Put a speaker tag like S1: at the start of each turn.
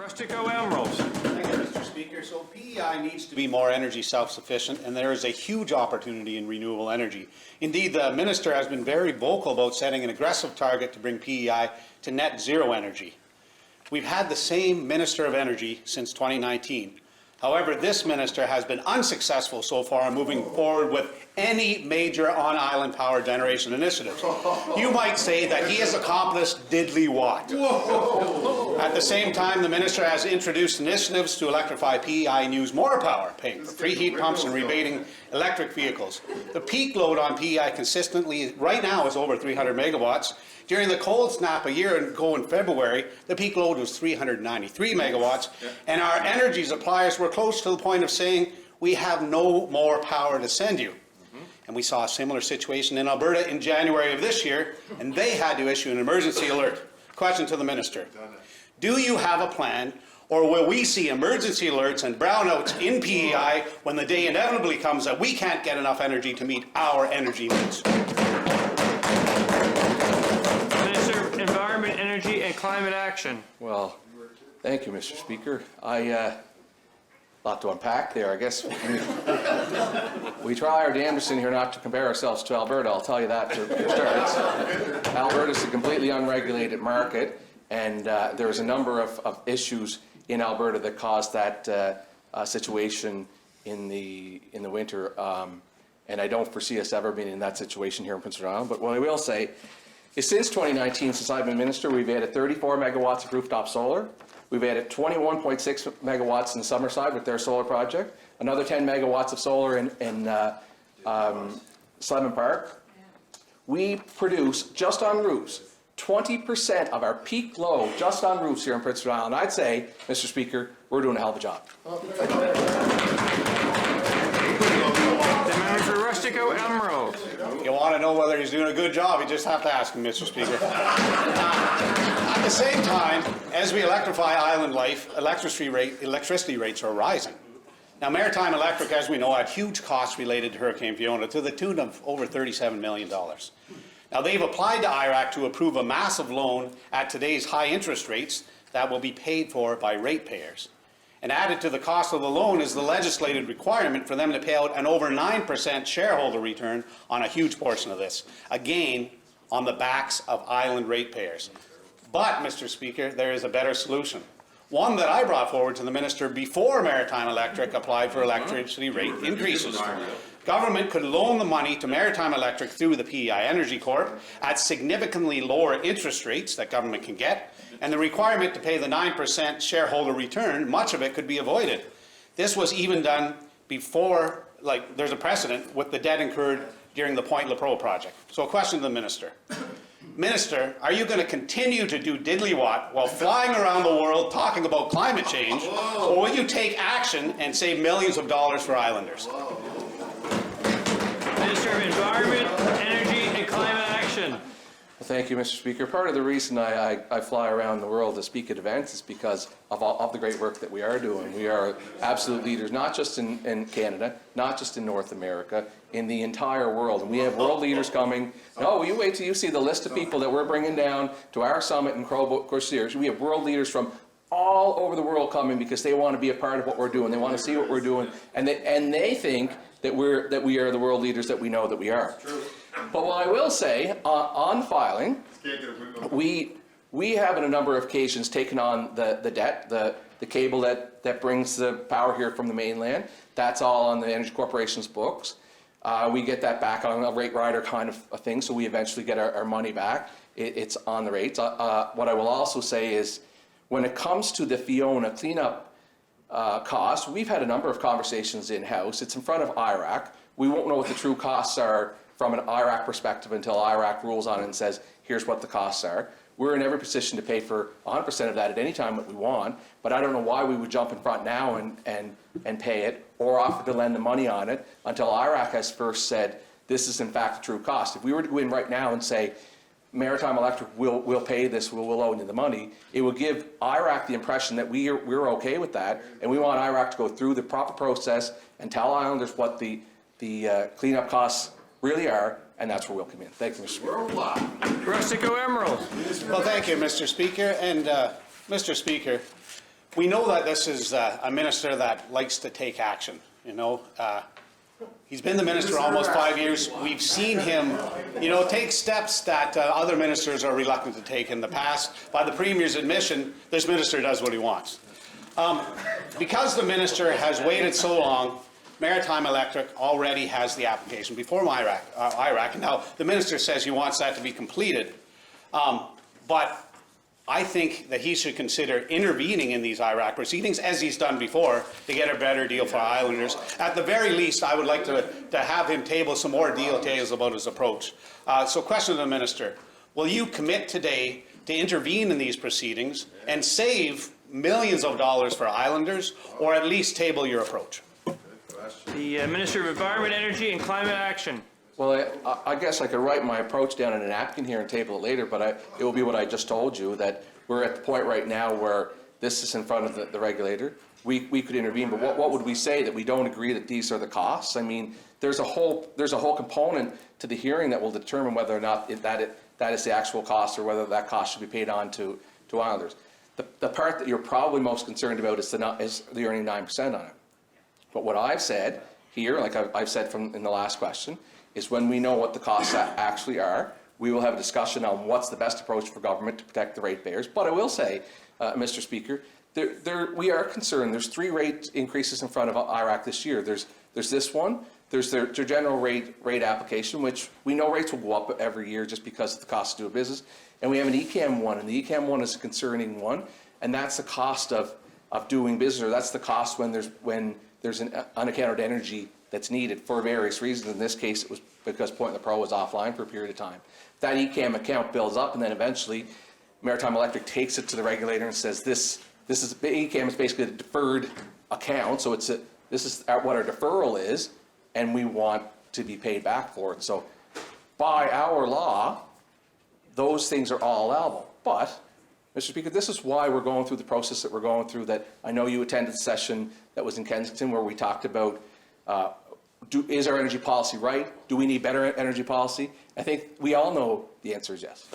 S1: Rustico-Emerald.
S2: Thank you, Mr. Speaker. So PEI needs to be more energy self-sufficient, and there is a huge opportunity in renewable energy. Indeed, the Minister has been very vocal about setting an aggressive target to bring PEI to net zero energy. We've had the same Minister of Energy since 2019. However, this Minister has been unsuccessful so far in moving forward with any major on-island power generation initiatives. You might say that he has accomplished diddlywatt. At the same time, the Minister has introduced initiatives to electrify PEI and use more power, paying for free heat pumps and rebating electric vehicles. The peak load on PEI consistently right now is over 300 megawatts. During the cold snap a year ago in February, the peak load was 393 megawatts, and our energy suppliers were close to the point of saying, we have no more power to send you. And we saw a similar situation in Alberta in January of this year, and they had to issue an emergency alert. Question to the Minister. Do you have a plan, or will we see emergency alerts and brownouts in PEI when the day inevitably comes that we can't get enough energy to meet our energy needs?
S1: Minister of Environment, Energy and Climate Action.
S3: Well, thank you, Mr. Speaker. Lot to unpack there, I guess. We try our damnedest in here not to compare ourselves to Alberta, I'll tell you that for starts. Alberta's a completely unregulated market, and there's a number of issues in Alberta that caused that situation in the winter, and I don't foresee us ever being in that situation here in Prince Edward Island. But what I will say is since 2019, since I've been Minister, we've added 34 megawatts of rooftop solar. We've added 21.6 megawatts in Summerside with their solar project, another 10 megawatts of solar in Slemon Park. We produce, just on roofs, 20% of our peak load just on roofs here in Prince Edward Island. I'd say, Mr. Speaker, we're doing a hell of a job.
S1: The member for Rustico-Emerald.
S2: You want to know whether he's doing a good job, you just have to ask him, Mr. Speaker. At the same time, as we electrify island life, electricity rates are rising. Now, Maritime Electric, as we know, had huge costs related to Hurricane Fiona to the tune of over $37 million. Now, they've applied to IRAC to approve a massive loan at today's high interest rates that will be paid for by ratepayers. And added to the cost of the loan is the legislated requirement for them to pay out an over 9% shareholder return on a huge portion of this, again, on the backs of island ratepayers. But, Mr. Speaker, there is a better solution, one that I brought forward to the Minister before Maritime Electric applied for electricity rate increases. Government could loan the money to Maritime Electric through the PEI Energy Corp at significantly lower interest rates that government can get, and the requirement to pay the 9% shareholder return, much of it could be avoided. This was even done before, there's a precedent with the debt incurred during the Point Lepreau project. So a question to the Minister. Minister, are you going to continue to do diddlywatt while flying around the world talking about climate change, or will you take action and save millions of dollars for islanders?
S1: Minister of Environment, Energy and Climate Action.
S3: Thank you, Mr. Speaker. Part of the reason I fly around the world to speak at events is because of the great work that we are doing. We are absolute leaders, not just in Canada, not just in North America, in the entire world. And we have world leaders coming. No, you wait till you see the list of people that we're bringing down to our summit in Crociers. We have world leaders from all over the world coming because they want to be a part of what we're doing. They want to see what we're doing, and they think that we are the world leaders that we know that we are. But what I will say, on filing, we have on a number of occasions taken on the debt, the cable that brings the power here from the mainland. That's all on the Energy Corporation's books. We get that back on a rate rider kind of a thing, so we eventually get our money back. It's on the rates. What I will also say is, when it comes to the Fiona cleanup costs, we've had a number of conversations in-house. It's in front of IRAC. We won't know what the true costs are from an IRAC perspective until IRAC rules on it and says, here's what the costs are. We're in every position to pay for 100% of that at any time that we want, but I don't know why we would jump in front now and pay it or offer to lend the money on it until IRAC has first said, this is in fact a true cost. If we were to go in right now and say, Maritime Electric will pay this, we'll owe you the money, it will give IRAC the impression that we're okay with that, and we want IRAC to go through the proper process and tell Islanders what the cleanup costs really are, and that's where we'll come in. Thank you, Mr. Speaker.
S1: Rustico-Emerald.
S2: Well, thank you, Mr. Speaker. And Mr. Speaker, we know that this is a minister that likes to take action, you know. He's been the minister almost 5 years. We've seen him, you know, take steps that other ministers are reluctant to take in the past. By the Premier's admission, this minister does what he wants. Because the minister has waited so long, Maritime Electric already has the application before IRAC, and now the minister says he wants that to be completed. But I think that he should consider intervening in these IRAC proceedings, as he's done before, to get a better deal for Islanders. At the very least, I would like to have him table some more details about his approach. So question to the minister, will you commit today to intervene in these proceedings and save millions of dollars for Islanders, or at least table your approach?
S1: The Minister of Environment, Energy and Climate Action.
S3: Well, I guess I could write my approach down in a napkin here and table it later, but it will be what I just told you, that we're at the point right now where this is in front of the regulator. We could intervene, but what would we say? That we don't agree that these are the costs? I mean, there's a whole component to the hearing that will determine whether or not that is the actual cost, or whether that cost should be paid on to Islanders. The part that you're probably most concerned about is the earning 9% on it. But what I've said here, like I've said in the last question, is when we know what the costs actually are, we will have a discussion on what's the best approach for government to protect the ratepayers. But I will say, Mr. Speaker, we are concerned. There's 3 rate increases in front of IRAC this year. There's this one. There's their general rate application, which we know rates will go up every year just because of the cost of doing business. And we have an ECAM one, and the ECAM one is a concerning one, and that's the cost of doing business, or that's the cost when there's an unaccounted energy that's needed for various reasons. In this case, it was because Point in the Pro was offline for a period of time. That ECAM account builds up, and then eventually Maritime Electric takes it to the regulator and says, ECAM is basically a deferred account, so this is what our deferral is, and we want to be paid back for it. So by our law, those things are all allowable. But, Mr. Speaker, this is why we're going through the process that we're going through, that I know you attended the session that was in Kensington where we talked about is our energy policy right? Do we need better energy policy? I think we all know the answer is yes.